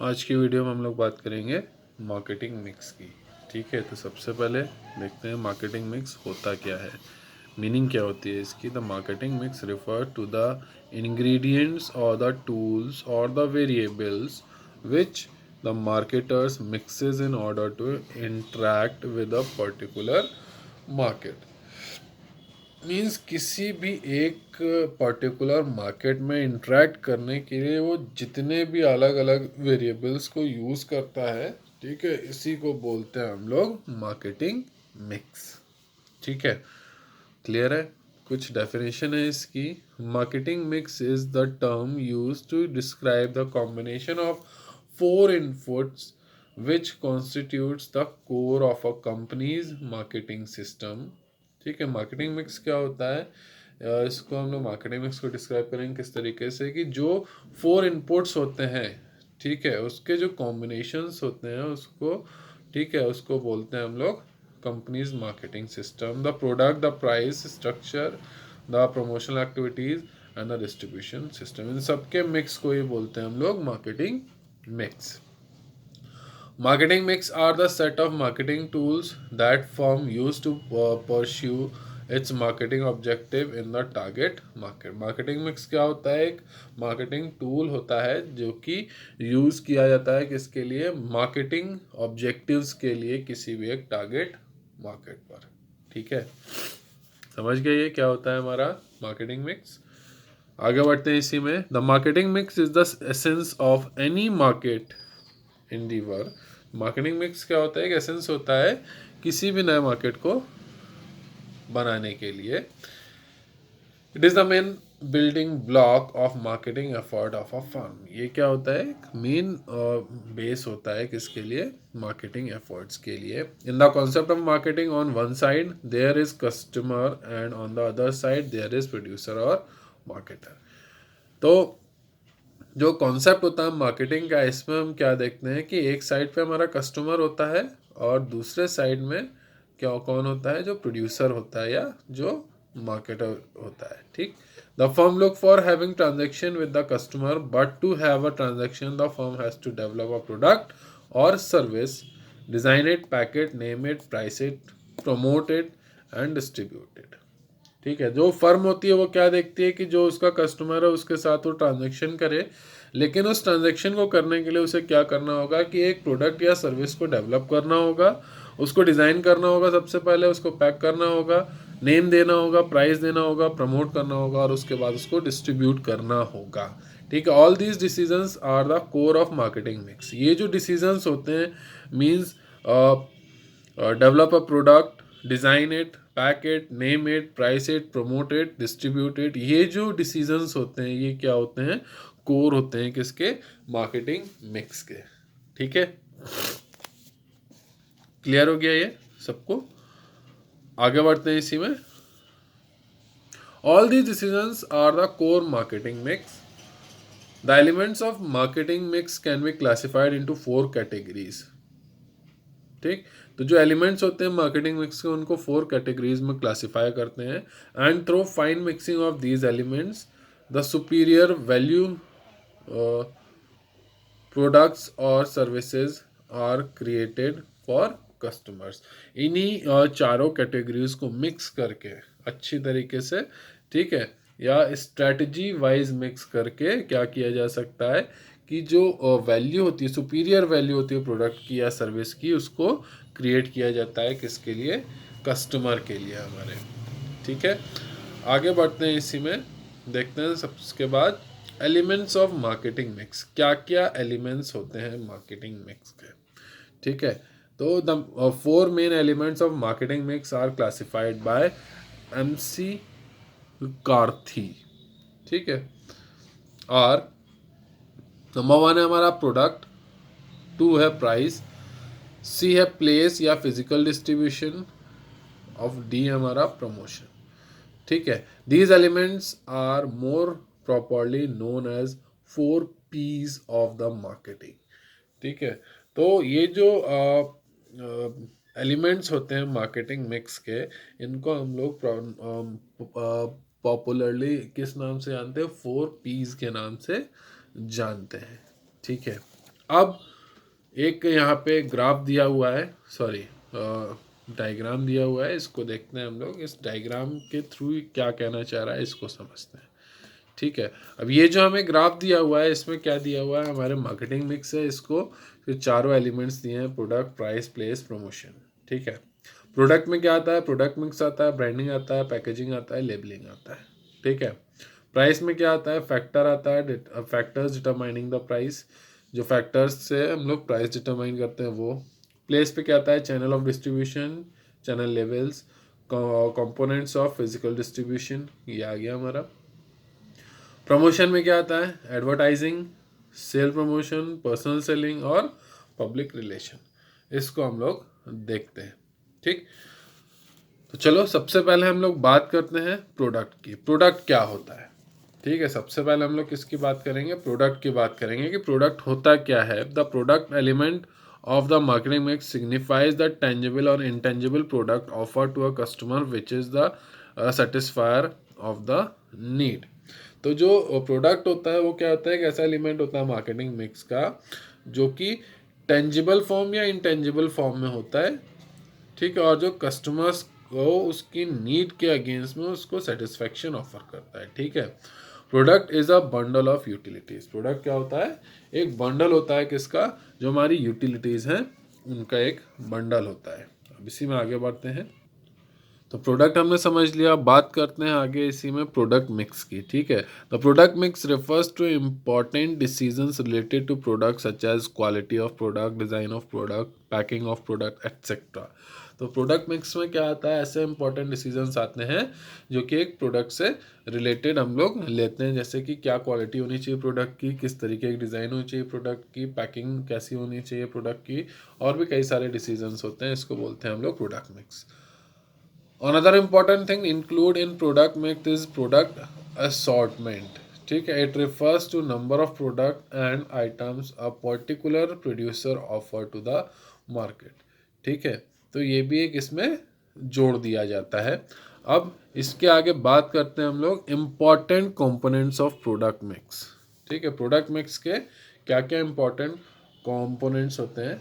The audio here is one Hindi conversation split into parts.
आज की वीडियो में हम लोग बात करेंगे मार्केटिंग मिक्स की। ठीक है, तो सबसे पहले देखते हैं मार्केटिंग मिक्स होता क्या है, मीनिंग क्या होती है इसकी। The marketing mix refer to the ingredients और द टूल्स और the variables which the marketers mixes in order to interact with a particular market. Means किसी भी एक पर्टिकुलर मार्केट में इंटरेक्ट करने के लिए वो जितने भी अलग अलग वेरिएबल्स को यूज़ करता है, ठीक है, इसी को बोलते हैं हम लोग मार्केटिंग मिक्स। ठीक है, क्लियर है। कुछ डेफिनेशन है इसकी। Marketing mix is the term use to describe the combination of four inputs which constitutes the core of a company's marketing system। ठीक है, मार्केटिंग मिक्स क्या होता है, इसको हम लोग मार्केटिंग मिक्स को डिस्क्राइब करेंगे किस तरीके से कि जो फोर इनपुट्स होते हैं, ठीक है, उसके जो कॉम्बिनेशंस होते हैं उसको, ठीक है, उसको बोलते हैं हम लोग companies marketing system. The product, the price structure, the promotional activities and the distribution system, इन सबके मिक्स को ही बोलते हैं हम लोग marketing mix. Marketing mix are the set of marketing tools that firm use to pursue its marketing objective in the target market। Marketing mix क्या होता है, एक मार्केटिंग टूल होता है जो कि यूज़ किया जाता है किसके लिए, मार्केटिंग ऑब्जेक्टिव्स के लिए किसी भी एक टारगेट मार्केट पर। ठीक है, समझ गए ये क्या होता है हमारा मार्केटिंग मिक्स। आगे बढ़ते हैं इसी में। The marketing mix is the essence of any market endeavour. Marketing mix क्या होता है, एक एसेंस होता है किसी भी नए मार्केट को बनाने के लिए। It is the main building block of marketing effort of a firm. ये क्या होता है, एक मेन बेस होता है किसके लिए, मार्केटिंग एफर्ट्स के लिए। In the concept of marketing, on one side there is customer and on the other side there is producer और मार्केटर। तो जो कॉन्सेप्ट होता है मार्केटिंग का, इसमें हम क्या देखते हैं कि एक साइड पे हमारा कस्टमर होता है और दूसरे साइड में क्या कौन होता है, जो प्रोड्यूसर होता है या जो मार्केटर होता है। ठीक, the firm look for having transaction with the customer, but to have a transaction the firm has to develop a product और service, design it, pack it, name it, price it, promote it and distribute it. ठीक है, जो फर्म होती है वो क्या देखती है कि जो उसका कस्टमर है उसके साथ वो ट्रांजेक्शन करे, लेकिन उस ट्रांजेक्शन को करने के लिए उसे क्या करना होगा कि एक प्रोडक्ट या सर्विस को डेवलप करना होगा, उसको डिज़ाइन करना होगा, सबसे पहले उसको पैक करना होगा, नेम देना होगा, प्राइस देना होगा, प्रमोट करना होगा और उसके बाद उसको डिस्ट्रीब्यूट करना होगा। ठीक है, all these decisions are the core of marketing mix. ये जो डिसीजंस होते हैं means develop a product, design it, pack it, name it, price it, promote it, distribute it, ये जो डिसीजंस होते हैं ये क्या होते हैं, कोर होते हैं किसके, मार्केटिंग मिक्स के। ठीक है, क्लियर हो गया ये सबको। आगे बढ़ते हैं इसी में। All these decisions are the core marketing mix. The elements of marketing mix can be classified into four categories. ठीक, तो जो एलिमेंट्स होते हैं मार्केटिंग मिक्स के उनको फोर कैटेगरीज में क्लासिफाई करते हैं। And through fine mixing of these elements the superior value products और services are created for customers. इन्हीं चारों कैटेगरीज को मिक्स करके अच्छी तरीके से, ठीक है, या स्ट्रेटजी वाइज मिक्स करके क्या किया जा सकता है कि जो वैल्यू होती है, सुपीरियर वैल्यू होती है प्रोडक्ट की या सर्विस की, उसको क्रिएट किया जाता है किसके लिए, कस्टमर के लिए हमारे। ठीक है, आगे बढ़ते हैं इसी में, देखते हैं सबके बाद एलिमेंट्स ऑफ मार्केटिंग मिक्स। क्या क्या एलिमेंट्स होते हैं मार्केटिंग मिक्स के। ठीक है, तो the four main elements of marketing mix are classified by MC Carthy. ठीक है, और नंबर वन है हमारा प्रोडक्ट, टू है प्राइस, सी है प्लेस या फिजिकल डिस्ट्रीब्यूशन, ऑफ डी हमारा प्रमोशन। ठीक है, these elements are more properly known as four Ps of the marketing. ठीक है, तो ये जो एलिमेंट्स होते हैं मार्केटिंग मिक्स के, इनको हम लोग पॉपुलरली किस नाम से जानते हैं, फोर पीज के नाम से जानते हैं। ठीक है, अब एक यहाँ पे ग्राफ दिया हुआ है, सॉरी डायग्राम दिया हुआ है, इसको देखते हैं हम लोग। इस डायग्राम के थ्रू क्या कहना चाह रहा है इसको समझते हैं। ठीक है, अब ये जो हमें ग्राफ दिया हुआ है इसमें क्या दिया हुआ है, हमारे मार्केटिंग मिक्स है। इसको फिर चारों एलिमेंट्स दिए हैं, प्रोडक्ट, प्राइस, प्लेस, प्रमोशन। ठीक है, प्रोडक्ट में क्या आता है, प्रोडक्ट मिक्स आता है, ब्रांडिंग आता है, पैकेजिंग आता है, लेबलिंग आता है। ठीक है, प्राइस में क्या आता है, फैक्टर आता है, फैक्टर्स डिटरमाइनिंग द प्राइस, जो फैक्टर्स से हम लोग प्राइस डिटरमाइन करते हैं वो। प्लेस पे क्या आता है, channel of distribution, channel levels, components of physical distribution, ये आ गया हमारा। प्रमोशन में क्या आता है, advertising, sale promotion, personal selling और पब्लिक रिलेशन। इसको हम लोग देखते हैं। ठीक, तो चलो सबसे पहले हम लोग बात करते हैं प्रोडक्ट की। प्रोडक्ट क्या होता है? ठीक है, सबसे पहले हम लोग किसकी बात करेंगे, प्रोडक्ट की बात करेंगे कि प्रोडक्ट होता क्या है। The product element of the marketing mix signifies the tangible or intangible product offered to a customer which is the satisfier of the need। तो जो प्रोडक्ट होता है वो क्या होता है, एक ऐसा एलिमेंट होता है मार्केटिंग मिक्स का जो कि टेंजिबल फॉर्म या इंटेंजिबल फॉर्म में होता है। ठीक है, और जो कस्टमर्स को उसकी नीड के अगेंस्ट में उसको सेटिस्फेक्शन ऑफर करता है। ठीक है, product is a bundle of utilities. Product क्या होता है, एक बंडल होता है किसका, जो हमारी यूटिलिटीज हैं उनका एक बंडल होता है। अब इसी में आगे बढ़ते हैं। तो प्रोडक्ट हमने समझ लिया, बात करते हैं आगे इसी में प्रोडक्ट मिक्स की। ठीक है, the product mix refers to important decisions related to product such as quality of product, design of product, packing of product etcetera. तो प्रोडक्ट मिक्स में क्या आता है, ऐसे इंपॉर्टेंट डिसीजंस आते हैं जो कि एक प्रोडक्ट से रिलेटेड हम लोग लेते हैं, जैसे कि क्या क्वालिटी होनी चाहिए प्रोडक्ट की, किस तरीके की डिज़ाइन होनी चाहिए प्रोडक्ट की, पैकिंग कैसी होनी चाहिए प्रोडक्ट की, और भी कई सारे डिसीजंस होते हैं। इसको बोलते हैं हम लोग product mix. Another important thing include in product mix is product assortment। ठीक है, it refers to number of product and items a particular producer offer to the market। ठीक है, तो ये भी एक इसमें जोड़ दिया जाता है। अब इसके आगे बात करते हैं हम लोग important components of product mix. ठीक है, प्रोडक्ट मिक्स के क्या क्या इम्पॉर्टेंट कंपोनेंट्स होते हैं।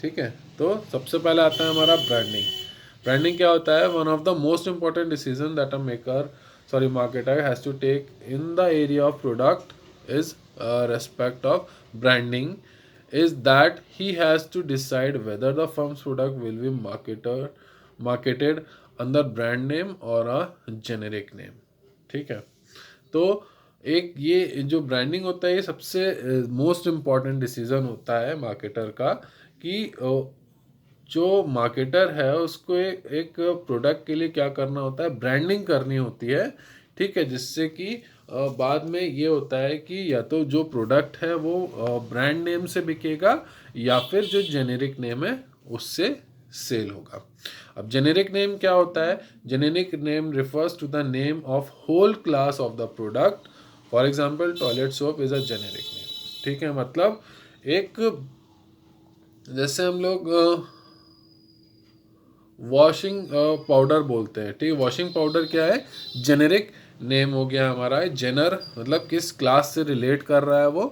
ठीक है, तो सबसे पहले आता है हमारा ब्रांडिंग। ब्रांडिंग क्या होता है, one of the most important decision that a marketer has to take in the area of product is respect of branding is that he has to decide whether the firm's product will be marketed under brand name or a generic name। ठीक है, तो एक ये जो ब्रांडिंग होता है ये सबसे मोस्ट इम्पॉर्टेंट डिसीजन होता है मार्केटर का कि जो मार्केटर है उसको एक प्रोडक्ट के लिए क्या करना होता है, ब्रांडिंग करनी होती है। ठीक है, जिससे कि बाद में ये होता है कि या तो जो प्रोडक्ट है वो ब्रांड नेम से बिकेगा या फिर जो जेनेरिक नेम है उससे सेल होगा। अब जेनेरिक नेम क्या होता है, generic name refers to the name of whole class of the product. For example toilet soap is a generic name. ठीक है, मतलब एक जैसे हम लोग वॉशिंग पाउडर बोलते हैं। ठीक है, वॉशिंग पाउडर क्या है, जेनेरिक नेम हो गया हमारा। जेनर मतलब किस क्लास से रिलेट कर रहा है वो।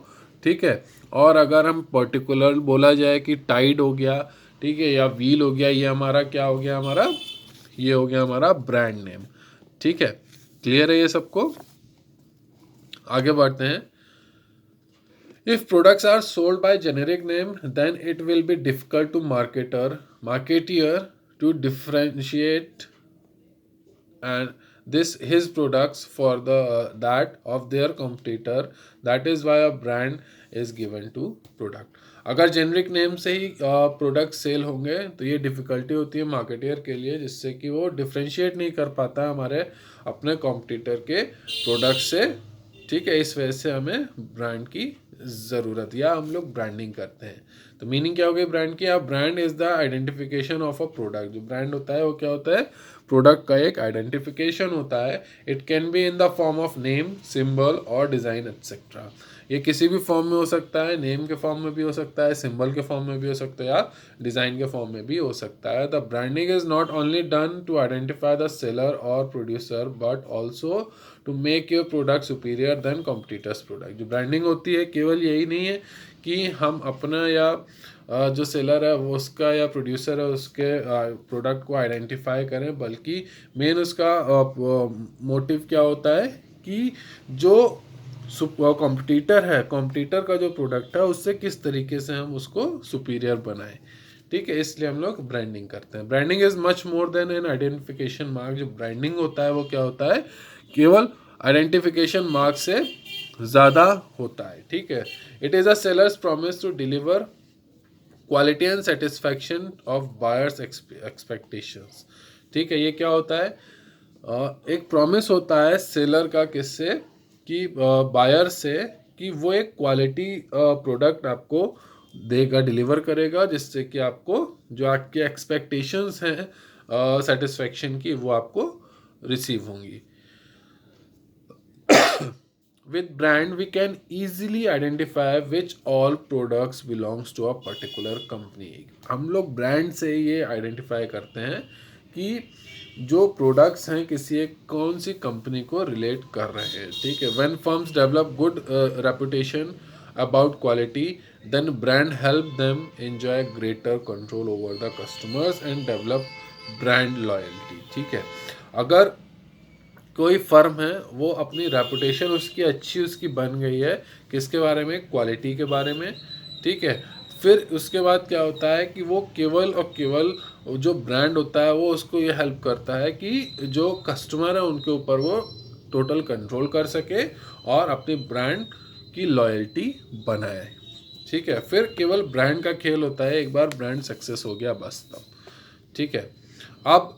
ठीक है, और अगर हम पर्टिकुलर बोला जाए कि टाइड हो गया, ठीक है, या व्हील हो गया, ये हमारा क्या हो गया, हमारा ये हो गया हमारा ब्रांड नेम। ठीक है, क्लियर है ये सबको, आगे बढ़ते हैं। If products are sold by generic name, then it will be difficult to marketeer to differentiate and this his products for the that of their competitor। That is why a brand is given to product। अगर जेनरिक नेम से ही प्रोडक्ट सेल होंगे तो ये डिफ़िकल्टी होती है मार्केटियर के लिए, जिससे कि वो डिफ्रेंशिएट नहीं कर पाता हमारे अपने कॉम्पिटिटर के प्रोडक्ट से। ठीक है, इस वजह से हमें ब्रांड की ज़रूरत या हम लोग ब्रांडिंग करते हैं। तो मीनिंग क्या हो गई ब्रांड की, आप brand is the identification of a product. जो ब्रांड होता है वो क्या होता है, प्रोडक्ट का एक आइडेंटिफिकेशन होता है। It can be in the form of name, symbol और डिज़ाइन एट्सेट्रा। ये किसी भी फॉर्म में हो सकता है, नेम के फॉर्म में भी हो सकता है, सिंबल के फॉर्म में भी हो सकता है, या डिज़ाइन के फॉर्म में भी हो सकता है। The branding is not only done to identify the seller और producer but also to make your product superior than competitors product. जो ब्रांडिंग होती है केवल यही नहीं है कि हम अपना या जो सेलर है वो उसका या प्रोड्यूसर है उसके प्रोडक्ट को आइडेंटिफाई करें, बल्कि मेन उसका मोटिव क्या होता है कि जो कॉम्पिटिटर है, कॉम्पिटिटर का जो प्रोडक्ट है उससे किस तरीके से हम उसको सुपीरियर बनाएं। ठीक है, इसलिए हम लोग ब्रांडिंग करते हैं। Branding is much more than N identification mark. जो ब्रांडिंग होता है वो क्या होता है, केवल आइडेंटिफिकेशन मार्क से ज़्यादा होता है। ठीक है, it is a seller's promise to deliver quality and satisfaction of buyers expectations. ठीक है, ये क्या होता है, एक प्रॉमिस होता है सेलर का किससे, कि बायर से, कि वो एक क्वालिटी प्रोडक्ट आपको देगा, डिलीवर करेगा, जिससे कि आपको जो आपके एक्सपेक्टेशंस हैं सेटिस्फैक्शन की वो आपको रिसीव होंगी। With brand we can easily identify which all products belongs to a particular company। हम लोग ब्रांड से ये आइडेंटिफाई करते हैं कि जो प्रोडक्ट्स हैं किसी एक कौन सी कंपनी को रिलेट कर रहे हैं। ठीक है, when firms develop good reputation about quality then brand help them enjoy greater control over the customers and develop brand loyalty. ठीक है, अगर कोई फर्म है वो अपनी रेपुटेशन उसकी अच्छी उसकी बन गई है, किसके बारे में, क्वालिटी के बारे में। ठीक है, फिर उसके बाद क्या होता है कि वो केवल और केवल जो ब्रांड होता है वो उसको ये हेल्प करता है कि जो कस्टमर है उनके ऊपर वो टोटल कंट्रोल कर सके और अपनी ब्रांड की लॉयल्टी बनाए। ठीक है, फिर केवल ब्रांड का खेल होता है, एक बार ब्रांड सक्सेस हो गया बस तब। ठीक है, अब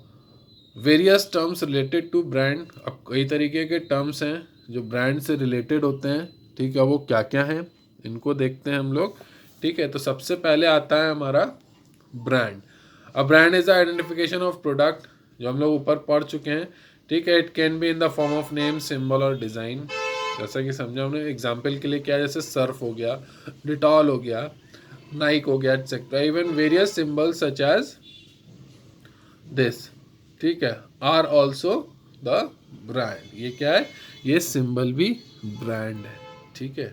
various terms related to brand. अब कई तरीके के टर्म्स हैं जो ब्रांड से रिलेटेड होते हैं। ठीक है, वो क्या क्या हैं इनको देखते हैं हम लोग। ठीक है, तो सबसे पहले आता है हमारा brand. A brand is the identification of product, जो हम लोग ऊपर पढ़ चुके हैं। ठीक है, it can be in the form of name, symbol और डिज़ाइन। जैसा कि समझा हमने, एग्जाम्पल के लिए क्या है, जैसे सर्फ हो गया, डिटॉल हो गया, नाइक हो गया, etcetera. Even various symbols such as this. ठीक है, आर ऑल्सो द ब्रांड। ये क्या है, ये सिंबल भी ब्रांड है। ठीक है,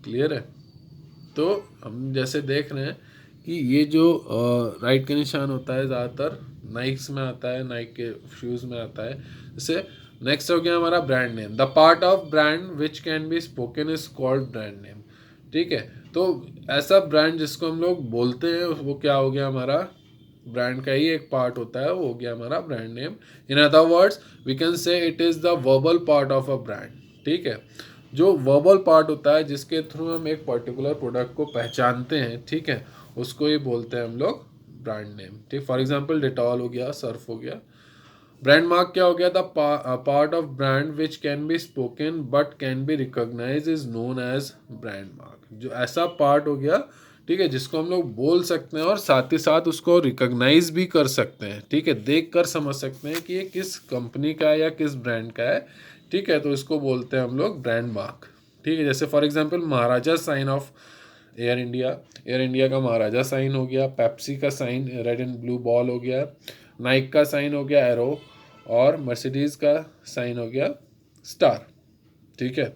क्लियर है। तो हम जैसे देख रहे हैं कि ये जो राइट का निशान होता है ज़्यादातर नाइक्स में आता है, नाइक के शूज़ में आता है। जैसे नेक्स्ट हो गया हमारा brand name. The part of brand which can be spoken is called brand name. ठीक है, तो ऐसा ब्रांड जिसको हम लोग बोलते हैं वो क्या हो गया, हमारा ब्रांड का ही एक पार्ट होता है, वो हो गया हमारा brand name. In other words we can say it is the verbal part of a brand. ठीक है, जो वर्बल पार्ट होता है जिसके थ्रू हम एक पर्टिकुलर प्रोडक्ट को पहचानते हैं, ठीक है, उसको ही बोलते हैं हम लोग ब्रांड नेम। ठीक, फॉर एग्जांपल डिटॉल हो गया, सर्फ हो गया। ब्रांड मार्क क्या हो गया, the part of brand which can be spoken but can be recognise is known as brand mark. जो ऐसा पार्ट हो गया, ठीक है, जिसको हम लोग बोल सकते हैं और साथ ही साथ उसको रिकॉग्नाइज भी कर सकते हैं। ठीक है, देख कर समझ सकते हैं कि ये किस कंपनी का है या किस ब्रांड का है। ठीक है, तो इसको बोलते हैं हम लोग ब्रांड मार्क। ठीक है, जैसे for example Maharaja sign of air India, air India का महाराजा साइन हो गया। पेप्सी का sign red and blue ball हो गया। नाइक का साइन हो गया एरो, और मर्सिडीज का साइन हो गया स्टार। ठीक है,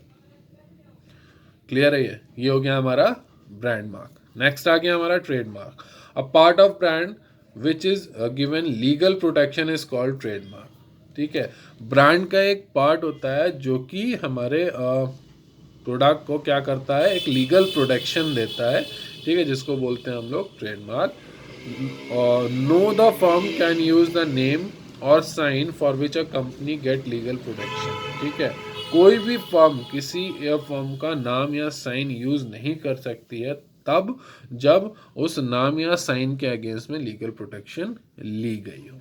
क्लियर है। ये हो गया हमारा ब्रांड मार्क। नेक्स्ट आ गया हमारा trademark. A part of brand which is given legal protection is called trademark. ठीक है, ब्रांड का एक पार्ट होता है जो कि हमारे प्रोडक्ट को क्या करता है, एक लीगल प्रोटेक्शन देता है। ठीक है, जिसको बोलते हैं हम लोग ट्रेडमार्क। और no the firm can use the name और sign for which a company get legal protection. ठीक है, कोई भी फर्म किसी फर्म का नाम या साइन यूज नहीं कर सकती है तब जब उस नाम या साइन के अगेंस्ट में लीगल प्रोटेक्शन ली गई हो।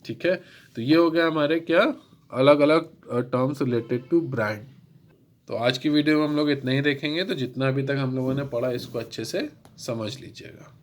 ठीक है, तो ये हो गया हमारे क्या अलग अलग टर्म्स रिलेटेड टू ब्रांड। तो आज की वीडियो में हम लोग इतना ही देखेंगे। तो जितना अभी तक हम लोगों ने पढ़ा इसको अच्छे से समझ लीजिएगा।